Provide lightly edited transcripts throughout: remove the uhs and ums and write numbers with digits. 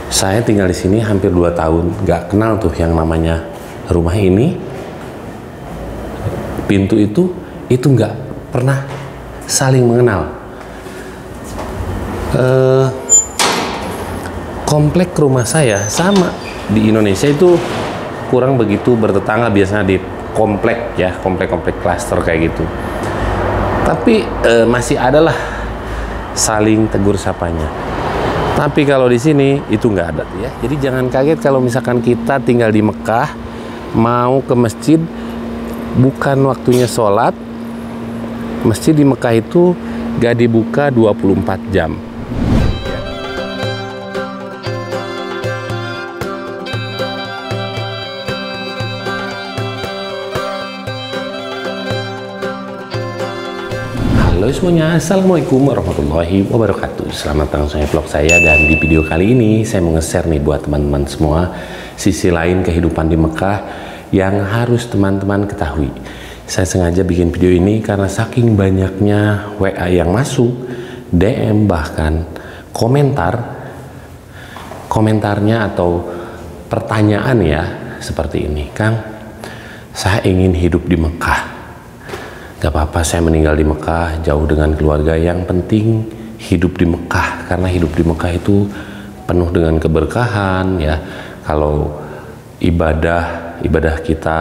Saya tinggal di sini hampir 2 tahun, nggak kenal tuh yang namanya rumah ini. Pintu itu nggak pernah saling mengenal. Komplek rumah saya sama di Indonesia itu kurang begitu bertetangga, biasanya di komplek ya, komplek-komplek klaster kayak gitu. Tapi masih adalah saling tegur sapanya. Tapi kalau di sini itu nggak ada ya. Jadi jangan kaget kalau misalkan kita tinggal di Mekah, mau ke masjid, bukan waktunya sholat. Masjid di Mekah itu nggak dibuka 24 jam. Halo semuanya, assalamualaikum warahmatullahi wabarakatuh. Selamat datang di vlog saya, dan di video kali ini saya mau nge-share nih buat teman-teman semua sisi lain kehidupan di Mekah yang harus teman-teman ketahui. Saya sengaja bikin video ini karena saking banyaknya WA yang masuk, DM, bahkan komentarnya atau pertanyaan ya seperti ini. Kang, saya ingin hidup di Mekah. Gak apa-apa saya meninggal di Mekah jauh dengan keluarga, yang penting hidup di Mekah, karena hidup di Mekah itu penuh dengan keberkahan ya. Kalau ibadah kita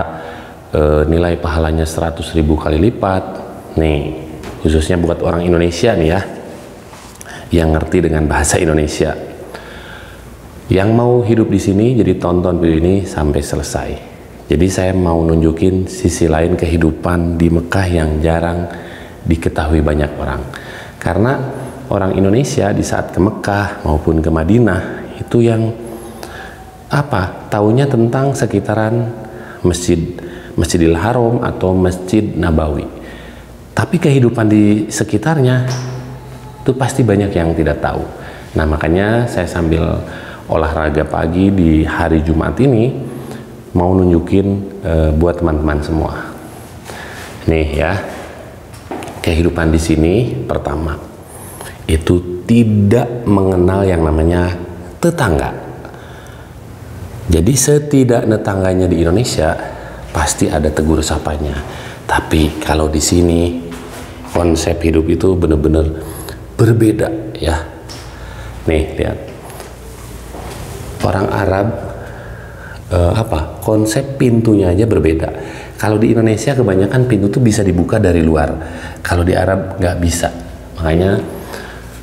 nilai pahalanya 100.000 kali lipat nih, khususnya buat orang Indonesia nih ya, yang ngerti dengan bahasa Indonesia. Yang mau hidup di sini, jadi tonton video ini sampai selesai. Jadi saya mau nunjukin sisi lain kehidupan di Mekah yang jarang diketahui banyak orang. Karena orang Indonesia di saat ke Mekah maupun ke Madinah itu yang taunya tentang sekitaran Masjidil Haram atau Masjid Nabawi. Tapi kehidupan di sekitarnya itu pasti banyak yang tidak tahu. Nah, makanya saya sambil olahraga pagi di hari Jumat ini mau nunjukin buat teman-teman semua. Nih ya, kehidupan di sini pertama itu tidak mengenal yang namanya tetangga. Jadi setidak tetangganya di Indonesia pasti ada tegur sapanya. Tapi kalau di sini konsep hidup itu benar-benar berbeda ya. Nih lihat, orang Arab konsep pintunya aja berbeda. Kalau di Indonesia kebanyakan pintu tuh bisa dibuka dari luar, kalau di Arab nggak bisa. Makanya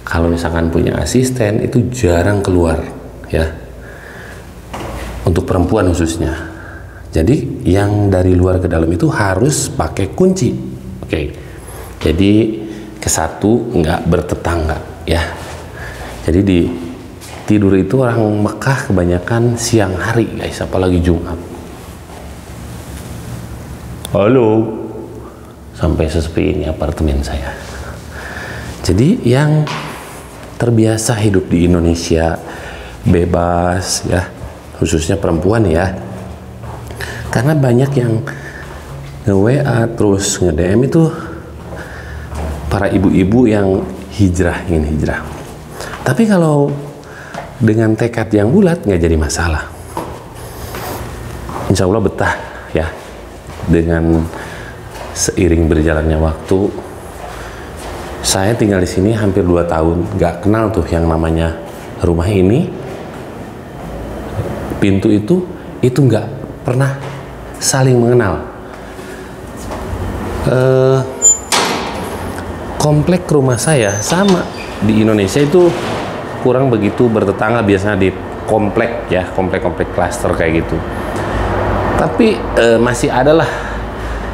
kalau misalkan punya asisten itu jarang keluar ya, untuk perempuan khususnya. Jadi yang dari luar ke dalam itu harus pakai kunci. Oke. Jadi ke satu nggak bertetangga ya. Jadi di tidur itu orang Mekah kebanyakan siang hari guys, apalagi Jumat. Halo, sampai sesepi ini apartemen saya. Jadi yang terbiasa hidup di Indonesia bebas ya, khususnya perempuan ya, karena banyak yang nge-WA terus nge-DM itu para ibu-ibu yang ingin hijrah. Tapi kalau dengan tekad yang bulat nggak jadi masalah. Insya Allah betah ya. Dengan seiring berjalannya waktu, saya tinggal di sini hampir 2 tahun, nggak kenal tuh yang namanya rumah ini. Pintu itu nggak pernah saling mengenal. Komplek rumah saya sama di Indonesia itu kurang begitu bertetangga, biasanya di komplek ya, komplek-komplek klaster kayak gitu. Tapi masih adalah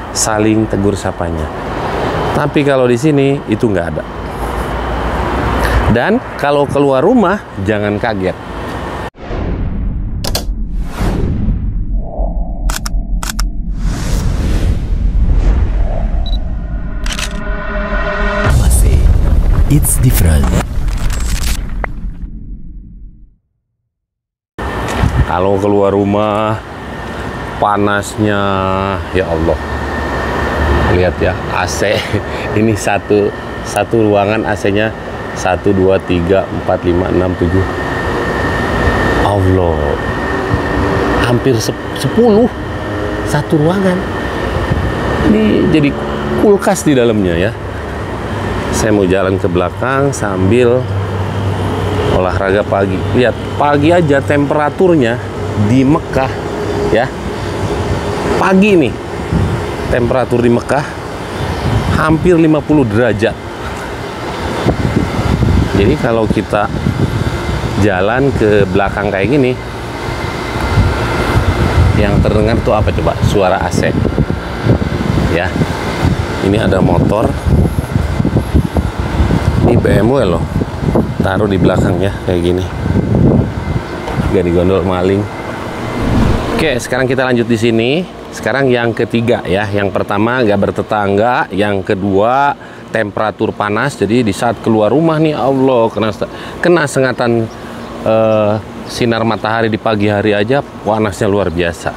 saling tegur sapanya. Tapi kalau di sini itu nggak ada. Dan kalau keluar rumah jangan kaget. It's different. Kalau keluar rumah panasnya ya Allah. Lihat ya, AC ini satu ruangan AC-nya 1, 2, 3, 4, 5, 6, 7. Allah, hampir 10 satu ruangan. Ini jadi kulkas di dalamnya ya. Saya mau jalan ke belakang sambil olahraga pagi. Lihat, pagi aja temperaturnya di Mekah ya. Pagi nih temperatur di Mekah hampir 50 derajat. Jadi kalau kita jalan ke belakang kayak gini, yang terdengar tuh apa coba? Suara AC ya. Ini ada motor, ini BMW loh, taruh di belakangnya kayak gini, gak digondol maling. Oke, sekarang kita lanjut di sini. Sekarang yang ketiga ya. Yang pertama gak bertetangga, yang kedua temperatur panas. Jadi di saat keluar rumah nih, Allah, kena sengatan sinar matahari di pagi hari aja panasnya luar biasa.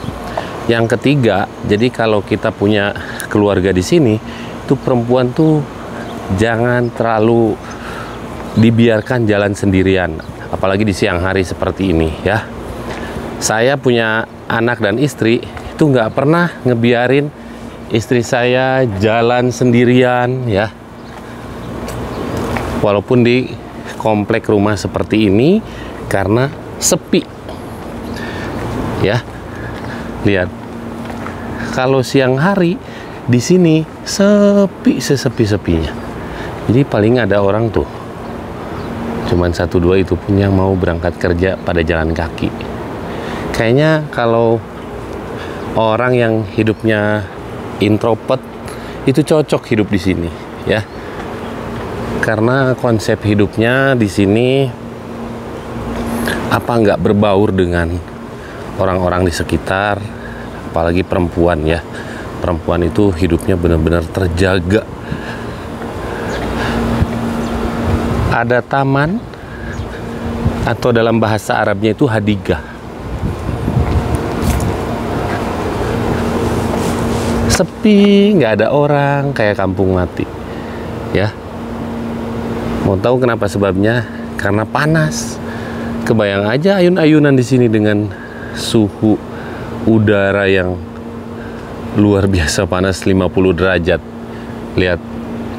Yang ketiga, jadi kalau kita punya keluarga di sini, itu perempuan tuh jangan terlalu dibiarkan jalan sendirian, apalagi di siang hari seperti ini ya. Saya punya anak dan istri, itu nggak pernah ngebiarin istri saya jalan sendirian ya. Walaupun di komplek rumah seperti ini, karena sepi ya. Lihat, kalau siang hari di sini sepi sesepi-sepinya. Jadi paling ada orang tuh cuman 1-2 itu pun yang mau berangkat kerja pada jalan kaki. Kayaknya kalau orang yang hidupnya introvert itu cocok hidup di sini ya. Karena konsep hidupnya di sini apa nggak berbaur dengan orang-orang di sekitar, apalagi perempuan ya. Perempuan itu hidupnya benar-benar terjaga. Ada taman, atau dalam bahasa Arabnya itu hadigah. Sepi, nggak ada orang, kayak kampung mati ya. Mau tahu kenapa sebabnya? Karena panas. Kebayang aja ayun-ayunan di sini dengan suhu udara yang luar biasa panas 50 derajat. Lihat,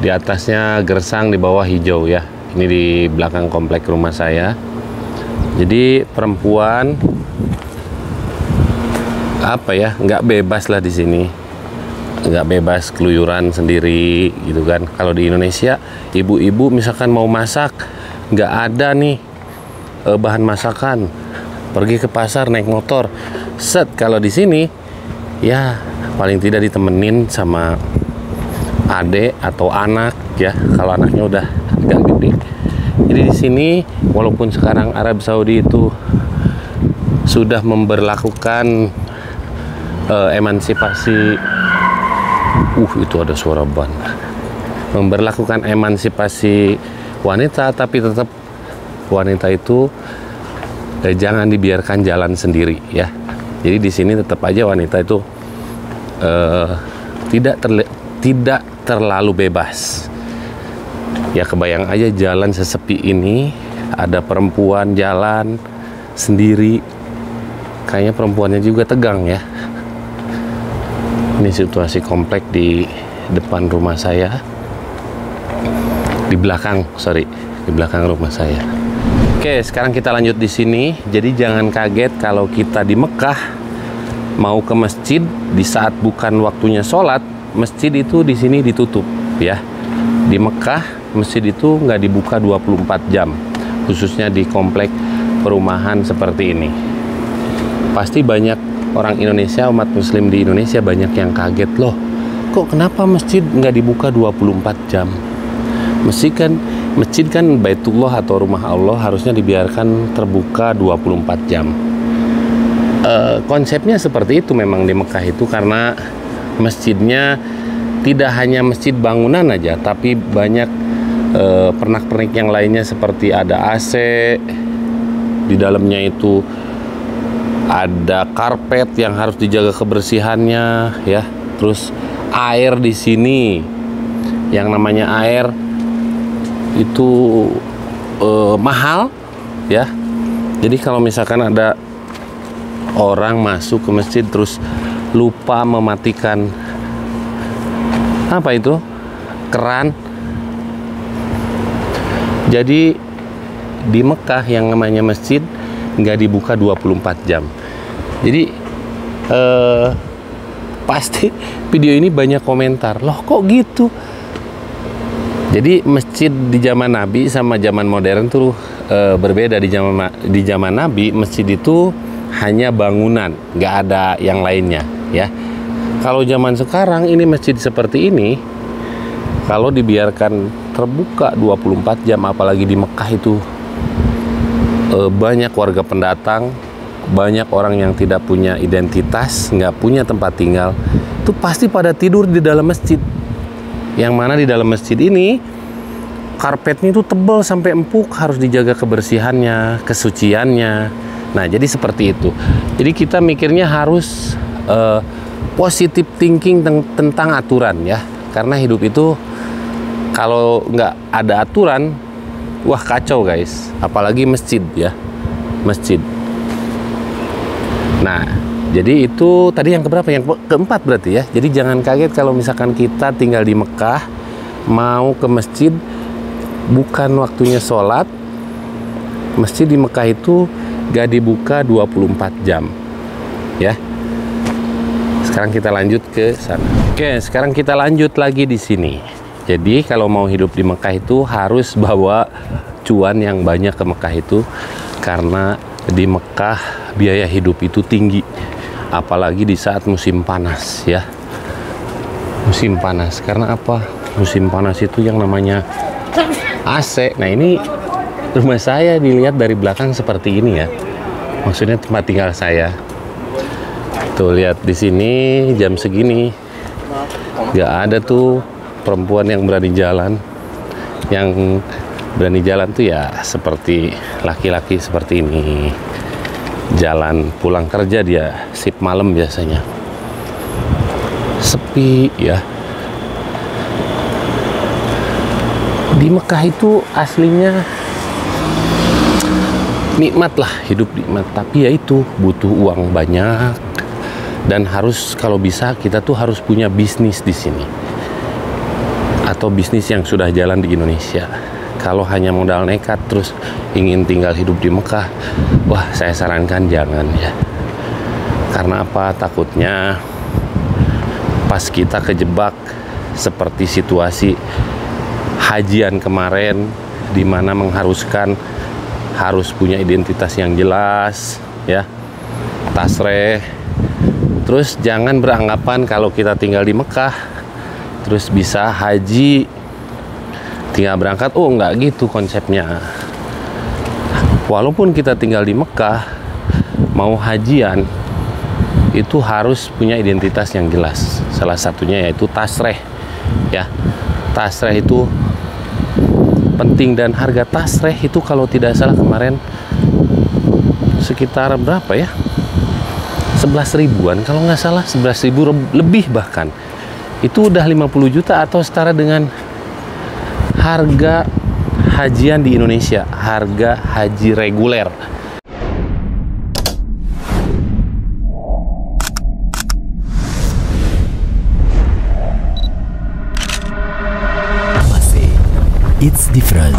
di atasnya gersang, di bawah hijau ya. Ini di belakang komplek rumah saya. Jadi perempuan apa ya, nggak bebas lah di sini, nggak bebas keluyuran sendiri gitu kan. Kalau di Indonesia, ibu-ibu misalkan mau masak, nggak ada nih bahan masakan, pergi ke pasar naik motor, set. Kalau di sini ya paling tidak ditemenin sama adik atau anak ya, kalau anaknya udah agak gede. Jadi di sini walaupun sekarang Arab Saudi itu sudah memberlakukan emansipasi, itu ada suara ban, memberlakukan emansipasi wanita, tapi tetap wanita itu jangan dibiarkan jalan sendiri ya. Jadi di sini tetap aja wanita itu tidak terlalu bebas. Ya kebayang aja jalan sesepi ini, ada perempuan jalan sendiri, kayaknya perempuannya juga tegang ya. Ini situasi komplek di depan rumah saya, di belakang rumah saya. Oke, sekarang kita lanjut di sini. Jadi jangan kaget kalau kita di Mekah mau ke masjid di saat bukan waktunya sholat, masjid itu di sini ditutup ya. Di Mekah masjid itu nggak dibuka 24 jam, khususnya di komplek perumahan seperti ini. Pasti banyak orang Indonesia, umat muslim di Indonesia banyak yang kaget, loh kok kenapa masjid nggak dibuka 24 jam? Masjid kan Baitullah atau rumah Allah, harusnya dibiarkan terbuka 24 jam. Konsepnya seperti itu memang di Mekah itu, karena masjidnya tidak hanya masjid bangunan aja, tapi banyak pernak-pernik yang lainnya, seperti ada AC di dalamnya, itu ada karpet yang harus dijaga kebersihannya ya. Terus air di sini, yang namanya air itu mahal ya. Jadi kalau misalkan ada orang masuk ke masjid terus lupa mematikan apa itu? Keran. Jadi di Mekah yang namanya masjid nggak dibuka 24 jam. Jadi pasti video ini banyak komentar, loh kok gitu? Jadi masjid di zaman Nabi sama zaman modern tuh berbeda. Di zaman Nabi masjid itu hanya bangunan, nggak ada yang lainnya, ya. Kalau zaman sekarang ini masjid seperti ini, kalau dibiarkan terbuka 24 jam, apalagi di Mekah itu banyak warga pendatang, banyak orang yang tidak punya identitas, nggak punya tempat tinggal, itu pasti pada tidur di dalam masjid. Yang mana di dalam masjid ini karpetnya itu tebal sampai empuk, harus dijaga kebersihannya, kesuciannya. Nah, jadi seperti itu. Jadi kita mikirnya harus positive thinking tentang aturan, ya. Karena hidup itu kalau nggak ada aturan, wah kacau guys. Apalagi masjid, ya, masjid. Nah, jadi itu tadi yang keberapa? Yang keempat berarti, ya. Jadi jangan kaget kalau misalkan kita tinggal di Mekah, mau ke masjid, bukan waktunya sholat. Masjid di Mekah itu gak dibuka 24 jam, ya. Sekarang kita lanjut ke sana. Oke, sekarang kita lanjut lagi di sini. Jadi kalau mau hidup di Mekah itu harus bawa cuan yang banyak ke Mekah itu, karena di Mekah biaya hidup itu tinggi, apalagi di saat musim panas, ya. Musim panas, karena apa? Musim panas itu yang namanya AC. Nah, ini rumah saya dilihat dari belakang seperti ini, ya. Maksudnya tempat tinggal saya. Tuh lihat di sini jam segini nggak ada tuh perempuan yang berani jalan. Yang berani jalan tuh ya seperti laki-laki seperti ini. Jalan pulang kerja, dia sip malam biasanya. Sepi, ya. Di Mekah itu aslinya nikmat lah, hidup nikmat. Tapi ya itu butuh uang banyak, dan harus, kalau bisa kita tuh harus punya bisnis di sini, atau bisnis yang sudah jalan di Indonesia. Kalau hanya modal nekat terus ingin tinggal hidup di Mekah, wah saya sarankan jangan, ya. Karena apa? Takutnya pas kita kejebak seperti situasi hajian kemarin, di mana mengharuskan harus punya identitas yang jelas, ya, tasreh. Terus jangan beranggapan kalau kita tinggal di Mekah terus bisa haji, tinggal berangkat. Oh, nggak gitu konsepnya. Walaupun kita tinggal di Mekah, mau hajian itu harus punya identitas yang jelas. Salah satunya yaitu tasreh, ya. Tasreh itu penting, dan harga tasreh itu kalau tidak salah kemarin sekitar berapa, ya? 11 ribuan kalau nggak salah, 11 ribu lebih bahkan. Itu udah 50 juta atau setara dengan harga hajian di Indonesia, harga haji reguler. It's different.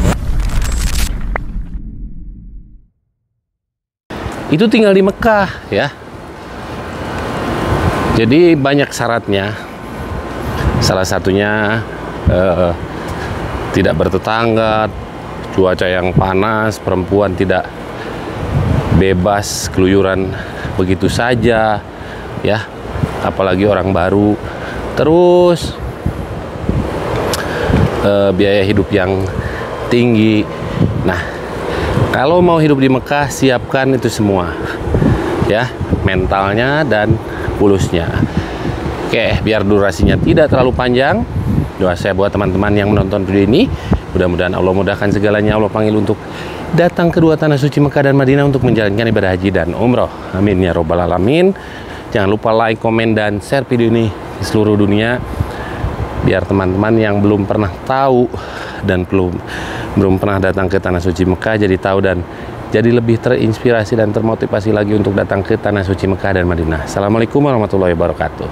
Itu tinggal di Mekah, ya. Jadi banyak syaratnya. Salah satunya tidak bertetangga, cuaca yang panas, perempuan tidak bebas keluyuran begitu saja, ya. Apalagi orang baru. Terus biaya hidup yang tinggi. Nah, kalau mau hidup di Mekah, siapkan itu semua, ya, mentalnya dan pulusnya. Oke, biar durasinya tidak terlalu panjang, doa saya buat teman-teman yang menonton video ini, mudah-mudahan Allah mudahkan segalanya. Allah panggil untuk datang ke dua tanah suci Mekah dan Madinah untuk menjalankan ibadah haji dan umroh. Amin ya robbal alamin. Jangan lupa like, komen, dan share video ini di seluruh dunia, biar teman-teman yang belum pernah tahu dan belum pernah datang ke tanah suci Mekah jadi tahu, dan jadi lebih terinspirasi dan termotivasi lagi untuk datang ke Tanah Suci Mekah dan Madinah. Assalamualaikum warahmatullahi wabarakatuh.